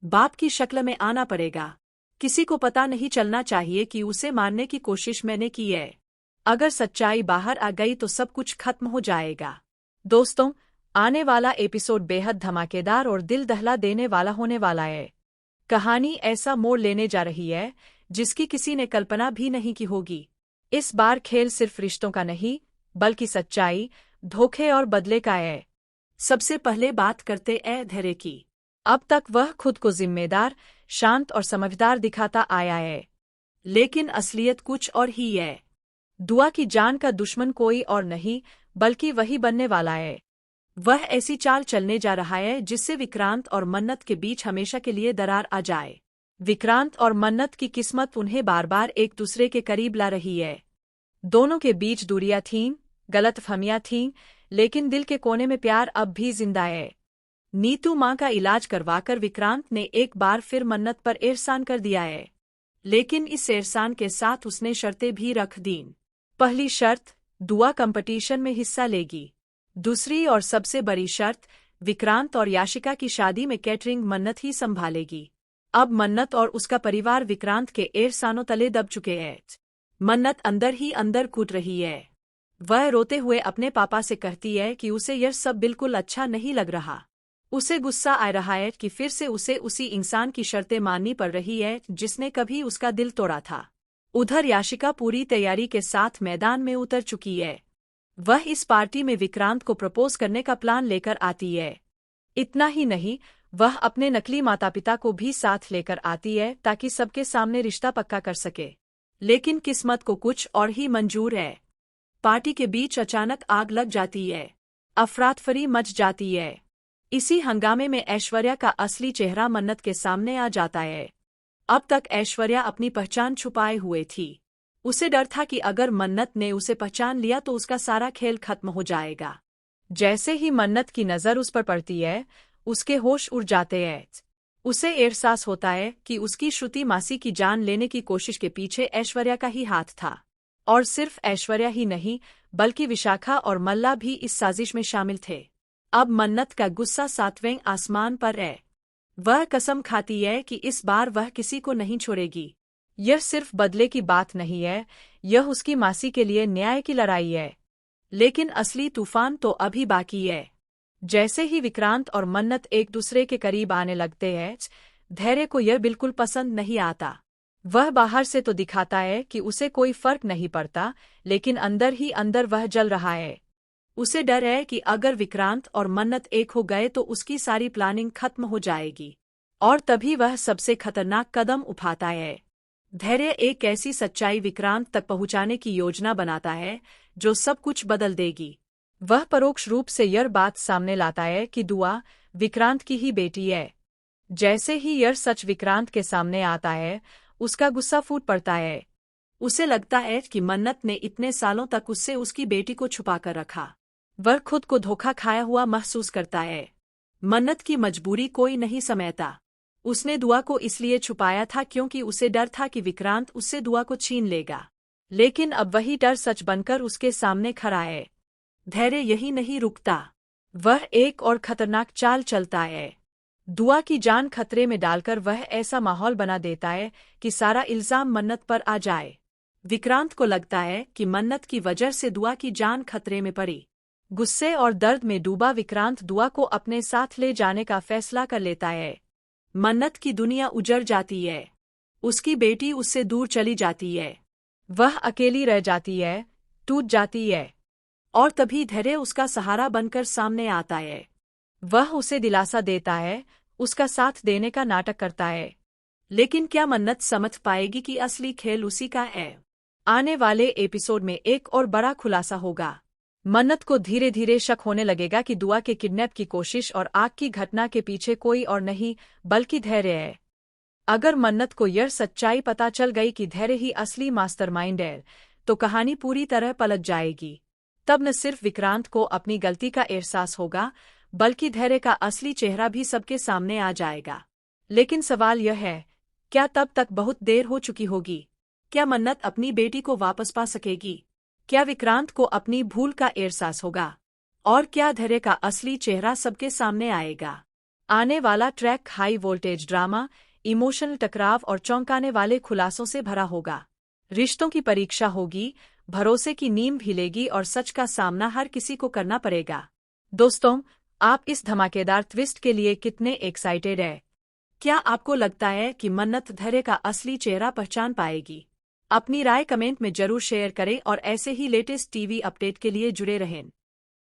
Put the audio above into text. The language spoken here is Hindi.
बाप की शक्ल में आना पड़ेगा। किसी को पता नहीं चलना चाहिए कि उसे मारने की कोशिश मैंने की है। अगर सच्चाई बाहर आ गई तो सब कुछ खत्म हो जाएगा। दोस्तों, आने वाला एपिसोड बेहद धमाकेदार और दिल दहला देने वाला होने वाला है। कहानी ऐसा मोड़ लेने जा रही है जिसकी किसी ने कल्पना भी नहीं की होगी। इस बार खेल सिर्फ रिश्तों का नहीं, बल्कि सच्चाई, धोखे और बदले का है। सबसे पहले बात करते हैं धैर्य की। अब तक वह खुद को जिम्मेदार, शांत और समझदार दिखाता आया है, लेकिन असलियत कुछ और ही है। दुआ की जान का दुश्मन कोई और नहीं, बल्कि वही बनने वाला है। वह ऐसी चाल चलने जा रहा है जिससे विक्रांत और मन्नत के बीच हमेशा के लिए दरार आ जाए। विक्रांत और मन्नत की किस्मत उन्हें बार बार एक दूसरे के करीब ला रही है। दोनों के बीच दूरियां थीं, गलतफहमियां थीं, लेकिन दिल के कोने में प्यार अब भी जिंदा है। नीतू माँ का इलाज करवाकर विक्रांत ने एक बार फिर मन्नत पर एहसान कर दिया है, लेकिन इस एहसान के साथ उसने शर्तें भी रख दीं। पहली शर्त, दुआ कंपटीशन में हिस्सा लेगी। दूसरी और सबसे बड़ी शर्त, विक्रांत और याशिका की शादी में कैटरिंग मन्नत ही संभालेगी। अब मन्नत और उसका परिवार विक्रांत के एहसानों तले दब चुके हैं। मन्नत अंदर ही अंदर कूद रही है। वह रोते हुए अपने पापा से कहती है कि उसे यह सब बिल्कुल अच्छा नहीं लग रहा। उसे गुस्सा आ रहा है कि फिर से उसे उसी इंसान की शर्तें माननी पड़ रही है जिसने कभी उसका दिल तोड़ा था। उधर याशिका पूरी तैयारी के साथ मैदान में उतर चुकी है। वह इस पार्टी में विक्रांत को प्रपोज करने का प्लान लेकर आती है। इतना ही नहीं, वह अपने नकली माता पिता को भी साथ लेकर आती है ताकि सबके सामने रिश्ता पक्का कर सके। लेकिन किस्मत को कुछ और ही मंजूर है। पार्टी के बीच अचानक आग लग जाती है। अफरातफरी मच जाती है। इसी हंगामे में ऐश्वर्या का असली चेहरा मन्नत के सामने आ जाता है। अब तक ऐश्वर्या अपनी पहचान छुपाए हुए थी। उसे डर था कि अगर मन्नत ने उसे पहचान लिया तो उसका सारा खेल खत्म हो जाएगा। जैसे ही मन्नत की नज़र उस पर पड़ती है, उसके होश उड़ जाते हैं। उसे एहसास होता है कि उसकी श्रुति मासी की जान लेने की कोशिश के पीछे ऐश्वर्या का ही हाथ था। और सिर्फ ऐश्वर्या ही नहीं, बल्कि विशाखा और मल्ला भी इस साजिश में शामिल थे। अब मन्नत का गुस्सा 7वें आसमान पर है। वह कसम खाती है कि इस बार वह किसी को नहीं छोड़ेगी। यह सिर्फ बदले की बात नहीं है, यह उसकी मासी के लिए न्याय की लड़ाई है। लेकिन असली तूफान तो अभी बाकी है। जैसे ही विक्रांत और मन्नत एक दूसरे के करीब आने लगते हैं, धैर्य को यह बिल्कुल पसंद नहीं आता। वह बाहर से तो दिखाता है कि उसे कोई फर्क नहीं पड़ता, लेकिन अंदर ही अंदर वह जल रहा है। उसे डर है कि अगर विक्रांत और मन्नत एक हो गए तो उसकी सारी प्लानिंग खत्म हो जाएगी। और तभी वह सबसे खतरनाक कदम उठाता है। धैर्य एक ऐसी सच्चाई विक्रांत तक पहुंचाने की योजना बनाता है जो सब कुछ बदल देगी। वह परोक्ष रूप से यह बात सामने लाता है कि दुआ विक्रांत की ही बेटी है। जैसे ही यह सच विक्रांत के सामने आता है, उसका गुस्सा फूट पड़ता है। उसे लगता है कि मन्नत ने इतने सालों तक उससे उसकी बेटी को छुपाकर रखा। वह खुद को धोखा खाया हुआ महसूस करता है। मन्नत की मजबूरी कोई नहीं समझता। उसने दुआ को इसलिए छुपाया था क्योंकि उसे डर था कि विक्रांत उससे दुआ को छीन लेगा। लेकिन अब वही डर सच बनकर उसके सामने खड़ा है। धैर्य यही नहीं रुकता। वह एक और खतरनाक चाल चलता है। दुआ की जान खतरे में डालकर वह ऐसा माहौल बना देता है कि सारा इल्जाम मन्नत पर आ जाए। विक्रांत को लगता है कि मन्नत की वजह से दुआ की जान खतरे में पड़ी। गुस्से और दर्द में डूबा विक्रांत दुआ को अपने साथ ले जाने का फैसला कर लेता है। मन्नत की दुनिया उजड़ जाती है। उसकी बेटी उससे दूर चली जाती है। वह अकेली रह जाती है, टूट जाती है। और तभी धैर्य उसका सहारा बनकर सामने आता है। वह उसे दिलासा देता है, उसका साथ देने का नाटक करता है। लेकिन क्या मन्नत समझ पाएगी कि असली खेल उसी का है? आने वाले एपिसोड में एक और बड़ा खुलासा होगा। मन्नत को धीरे धीरे शक होने लगेगा कि दुआ के किडनैप की कोशिश और आग की घटना के पीछे कोई और नहीं बल्कि धैर्य है। अगर मन्नत को यह सच्चाई पता चल गई कि धैर्य ही असली मास्टरमाइंड है, तो कहानी पूरी तरह पलट जाएगी। तब न सिर्फ विक्रांत को अपनी गलती का एहसास होगा, बल्कि धैर्य का असली चेहरा भी सबके सामने आ जाएगा। लेकिन सवाल यह है, क्या तब तक बहुत देर हो चुकी होगी? क्या मन्नत अपनी बेटी को वापस पा सकेगी? क्या विक्रांत को अपनी भूल का एहसास होगा? और क्या धैर्य का असली चेहरा सबके सामने आएगा? आने वाला track high voltage drama, emotional टकराव और चौंकाने वाले खुलासों से भरा होगा। रिश्तों की परीक्षा होगी, भरोसे की नींव हिलेगी और सच का सामना हर किसी को करना पड़ेगा। दोस्तों, आप इस धमाकेदार ट्विस्ट के लिए कितने एक्साइटेड हैं? क्या आपको लगता है कि मन्नत धैर्य का असली चेहरा पहचान पाएगी? अपनी राय कमेंट में जरूर शेयर करें और ऐसे ही लेटेस्ट टीवी अपडेट के लिए जुड़े रहें।